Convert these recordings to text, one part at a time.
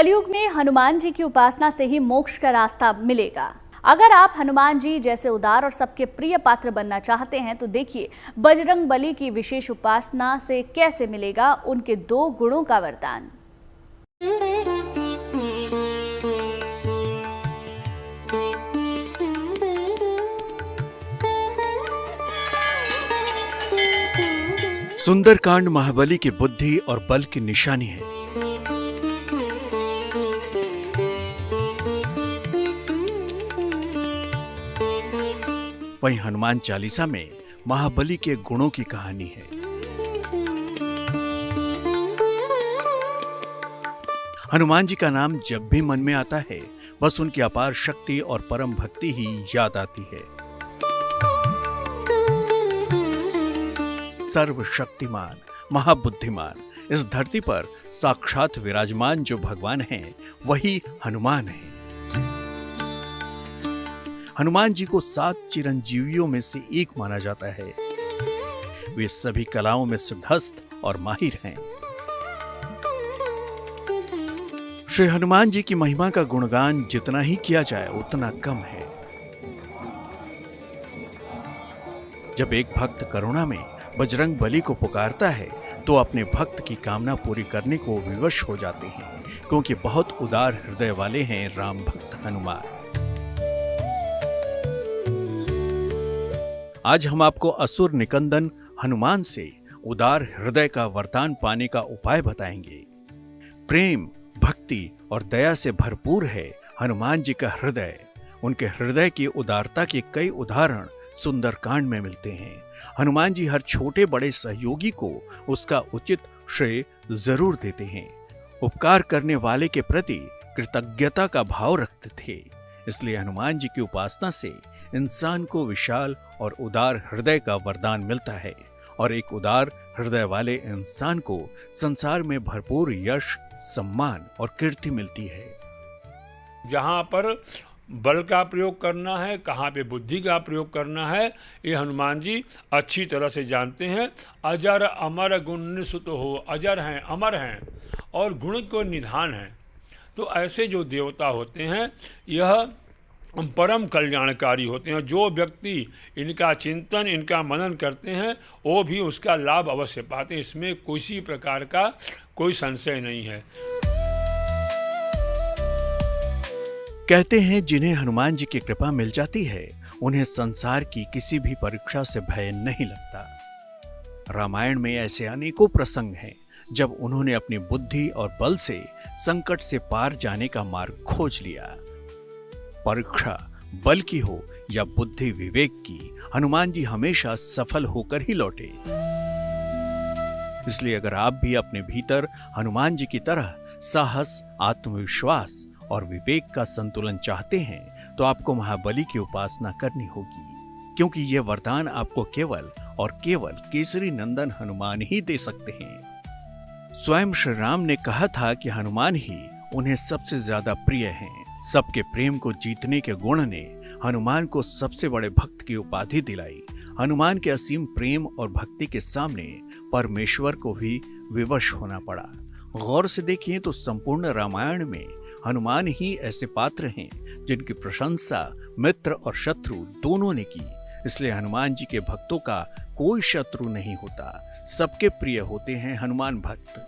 कलयुग में हनुमान जी की उपासना से ही मोक्ष का रास्ता मिलेगा। अगर आप हनुमान जी जैसे उदार और सबके प्रिय पात्र बनना चाहते हैं तो देखिए बजरंग बली की विशेष उपासना से कैसे मिलेगा उनके 2 गुणों का वरदान। सुंदरकांड महाबली की बुद्धि और बल की निशानी है। वहीं हनुमान चालीसा में महाबली के गुणों की कहानी है। हनुमान जी का नाम जब भी मन में आता है बस उनकी अपार शक्ति और परम भक्ति ही याद आती है। सर्वशक्तिमान महाबुद्धिमान इस धरती पर साक्षात विराजमान जो भगवान हैं वही हनुमान हैं। हनुमान जी को 7 चिरंजीवियों में से एक माना जाता है। वे सभी कलाओं में सिद्धहस्त और माहिर हैं। श्री हनुमान जी की महिमा का गुणगान जितना ही किया जाए उतना कम है। जब एक भक्त करुणा में बजरंग बली को पुकारता है तो अपने भक्त की कामना पूरी करने को विवश हो जाते हैं, क्योंकि बहुत उदार हृदय वाले हैं राम भक्त हनुमान। आज हम आपको असुर निकंदन हनुमान से उदार हृदय का वरदान पाने का उपाय बताएंगे। प्रेम, भक्ति और दया से भरपूर है हनुमान जी का हृदय। उनके हृदय की उदारता के कई उदाहरण सुंदरकांड में मिलते हैं। हनुमान जी हर छोटे बड़े सहयोगी को उसका उचित श्रेय जरूर देते हैं। उपकार करने वाले के प्रति कृतज्ञता का भाव रखते थे। इसलिए हनुमान जी की उपासना से इंसान को विशाल और उदार हृदय का वरदान मिलता है और एक उदार हृदय वाले इंसान को संसार में भरपूर यश, सम्मान और कीर्ति मिलती है। जहाँ पर बल का प्रयोग करना है, कहाँ पे बुद्धि का प्रयोग करना है, ये हनुमान जी अच्छी तरह से जानते हैं। अजर अमर गुण सुत हो, अजर हैं, अमर हैं और गुण को निधान है। तो ऐसे जो देवता होते हैं यह परम कल्याणकारी होते हैं। जो व्यक्ति इनका चिंतन, इनका मनन करते हैं वो भी उसका लाभ अवश्य पाते हैं। इसमें किसी प्रकार का कोई संशय नहीं है। कहते हैं जिन्हें हनुमान जी की कृपा मिल जाती है उन्हें संसार की किसी भी परीक्षा से भय नहीं लगता। रामायण में ऐसे अनेकों प्रसंग हैं जब उन्होंने अपनी बुद्धि और बल से संकट से पार जाने का मार्ग खोज लिया। परीक्षा बल की हो या बुद्धि विवेक की, हनुमान जी हमेशा सफल होकर ही लौटे। इसलिए अगर आप भी अपने भीतर हनुमान जी की तरह साहस, आत्मविश्वास और विवेक का संतुलन चाहते हैं तो आपको महाबली की उपासना करनी होगी, क्योंकि यह वरदान आपको केवल और केवल केसरी नंदन हनुमान ही दे सकते हैं। स्वयं श्री राम ने कहा था कि हनुमान ही उन्हें सबसे ज्यादा प्रिय हैं। सबके प्रेम को जीतने के गुण ने हनुमान को सबसे बड़े भक्त की उपाधि दिलाई। हनुमान के असीम प्रेम और भक्ति के सामने परमेश्वर को भी विवश होना पड़ा। गौर से देखिए तो संपूर्ण रामायण में हनुमान ही ऐसे पात्र हैं जिनकी प्रशंसा मित्र और शत्रु दोनों ने की। इसलिए हनुमान जी के भक्तों का कोई शत्रु नहीं होता। सबके प्रिय होते हैं हनुमान भक्त।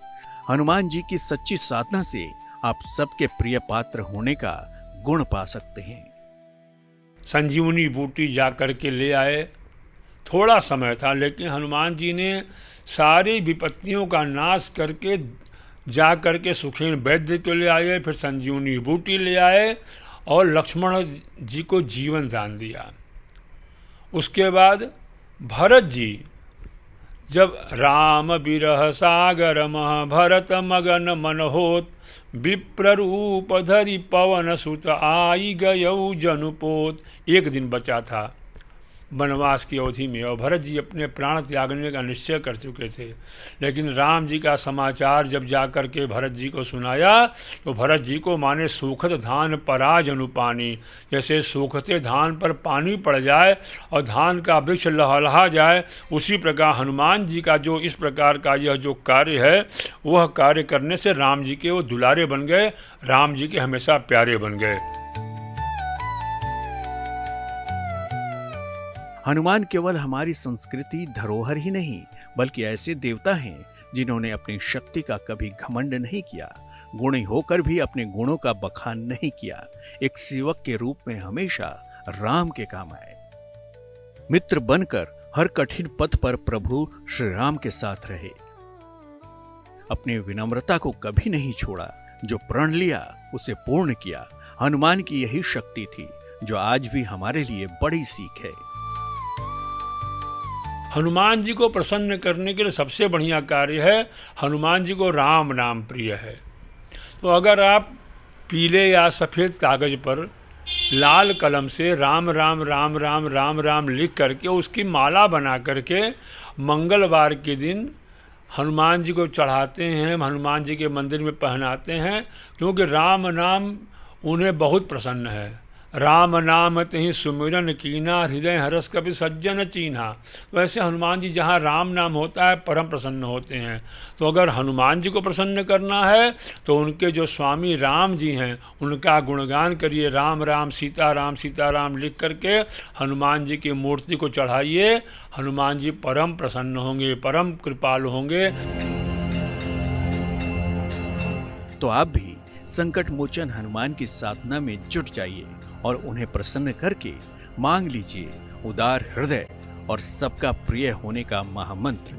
हनुमान जी की सच्ची साधना से आप सबके प्रिय पात्र होने का गुण पा सकते हैं। संजीवनी बूटी जा कर के ले आए। थोड़ा समय था लेकिन हनुमान जी ने सारी विपत्तियों का नाश करके जा करके सुखेन वैद्य को ले आए, फिर संजीवनी बूटी ले आए और लक्ष्मण जी को जीवन दान दिया। उसके बाद भरत जी जब राम बिरह सागर मह भरत मगन मन होत, विप्र रूप धरि पवन सुत आई गयौ जनुपोत। एक दिन बचा था वनवास की अवधि में, और भरत जी अपने प्राण त्यागने का निश्चय कर चुके थे। लेकिन राम जी का समाचार जब जाकर के भरत जी को सुनाया तो भरत जी को माने सूखत धान पराज अनुपानी, जैसे सूखते धान पर पानी पड़ जाए और धान का वृक्ष लहलहा जाए, उसी प्रकार हनुमान जी का जो इस प्रकार का यह जो कार्य है, वह कार्य करने से राम जी के वो दुलारे बन गए, राम जी के हमेशा प्यारे बन गए। हनुमान केवल हमारी संस्कृति धरोहर ही नहीं, बल्कि ऐसे देवता हैं जिन्होंने अपनी शक्ति का कभी घमंड नहीं किया, गुणी होकर भी अपने गुणों का बखान नहीं किया, एक सेवक के रूप में हमेशा राम के काम आए। मित्र बनकर हर कठिन पथ पर प्रभु श्री राम के साथ रहे, अपनी विनम्रता को कभी नहीं छोड़ा, जो प्रण लिया उसे पूर्ण किया। हनुमान की यही शक्ति थी जो आज भी हमारे लिए बड़ी सीख है। हनुमान जी को प्रसन्न करने के लिए सबसे बढ़िया कार्य है, हनुमान जी को राम नाम प्रिय है। तो अगर आप पीले या सफ़ेद कागज पर लाल कलम से राम राम राम राम राम राम लिख करके उसकी माला बना करके मंगलवार के दिन हनुमान जी को चढ़ाते हैं, हनुमान जी के मंदिर में पहनाते हैं, क्योंकि राम नाम उन्हें बहुत प्रसन्न है। राम नाम तहि सुमिरन कीना, हृदय हरस कपि सज्जन चीन्हा। वैसे हनुमान जी जहाँ राम नाम होता है परम प्रसन्न होते हैं। तो अगर हनुमान जी को प्रसन्न करना है तो उनके जो स्वामी राम जी हैं उनका गुणगान करिए, राम राम सीता राम लिख करके हनुमान जी की मूर्ति को चढ़ाइए, हनुमान जी परम प्रसन्न होंगे, परम कृपालु होंगे। तो आप भी संकट मोचन हनुमान की साधना में जुट जाइए और उन्हें प्रसन्न करके मांग लीजिए उदार हृदय और सबका प्रिय होने का महामंत्र।